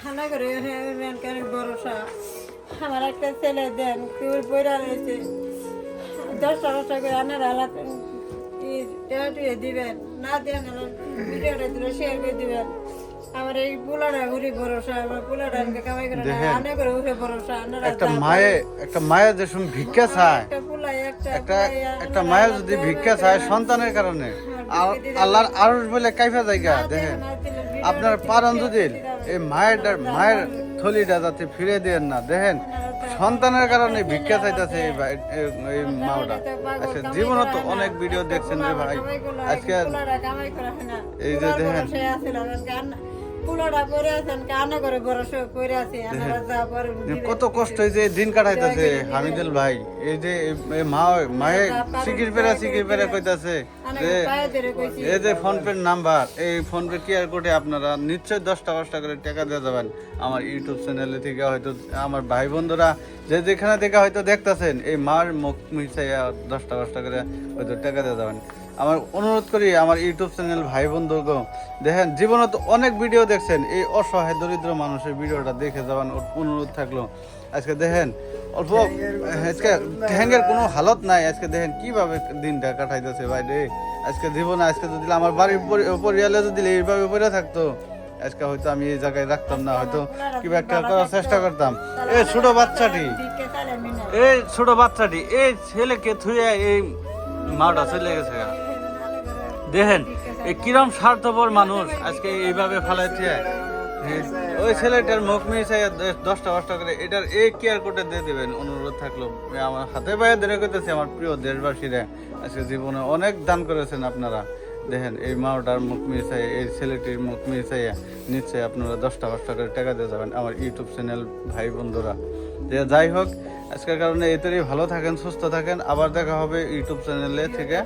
খানা করে ভরসা আমার একটা ছেলে দেন কেউ বইরা রয়েছে 10 টাকা করে আনার আলাপ দিবেন না দেন ভিডিওটা দিলে শেয়ার করে দিবেন। আমার এই পোলাটা ঘুরি ভরসা আমার পোলাটা কামাই করে আনে করে উঠে ভরসা একটা মায়ের যে শুন ভিক্ষা চায় একটা পোলাই একটা মায়ের যদি ভিক্ষা চায় সন্তানের কারণে আল্লাহর আরশ বলে কাইফা জায়গা দেখেন আপনার পারন যদি এই মায়ের থলিটা যাতে ফিরে দেন না দেখেন সন্তানের কারণে ভিক্ষা চাইতেছে এই মাওটা। আচ্ছা জীবনে তো অনেক ভিডিও দেখছেন রে ভাই, আজকে এই যে দেখেন কত কষ্ট হয়েছে দিন কাটাইতেছে হামিদুল ভাই। এই যে মায়ের সিকির পেরা কইতাছে যে এই যে ফোন পের নাম্বার, এই ফোন পে কিউআর কোডে আপনারা নিশ্চয়ই 10 টাকা করে টাকা দিয়ে যাবেন আমার ইউটিউব চ্যানেলে থেকে। হয়তো আমার ভাই বন্ধুরা যে যেখানে থেকে হয়তো দেখতেছেন এই মার মুখ মিশাইয়া 10 করে হয়তো টাকা দিয়ে যাবেন। আমার অনুরোধ করি আমার ইউটিউব চ্যানেল ভাই বন্ধুকে দেখেন জীবনে তো অনেক ভিডিও দেখছেন, এই অসহায় দরিদ্র মানুষের ভিডিওটা দেখে যাবেন অনুরোধ থাকলো। আজকে দেখেন অল্প আজকে ঠ্যাঙ্গের কোনো হালত নাই, আজকে দেখেন কিভাবে দিনটা কাটাইতেছে ভাই রে। আজকে জীবনে আজকে যদি আমার বাড়ির পরিয়ালে যদি এইভাবে পড়ে থাকতো আজকে হয়তো আমি এই জায়গায় রাখতাম না, হয়তো কিবা একটা করার চেষ্টা করতাম। এই ছোট বাচ্চাটি এই ছেলেকে থুয়ে এই মাটা চলে গেছে। দেখেন এই কিরম স্বার্থপর মানুষ আজকে এইভাবে ফালাইছে। ওই ছেলেটার মুখ মিশাই 10 করে এটার এই কিউআর কোডে দিয়ে দেবেন অনুরোধ থাকলো। আমার হাতে পায়ে ধরে করতেছি আমার প্রিয় দেশবাসীরা আজকে জীবনে অনেক দান করেছেন আপনারা। দেখেন এই মাওটার মুখ মিশাই এই ছেলেটির মুখ মিশাইয়া নিশ্চয়ই আপনারা 10 করে টাকা দিয়ে যাবেন আমার ইউটিউব চ্যানেল ভাই বন্ধুরা। যাই হোক আজকের কারণে এতেই ভালো থাকেন, সুস্থ থাকেন, আবার দেখা হবে ইউটিউব চ্যানেলে থেকে।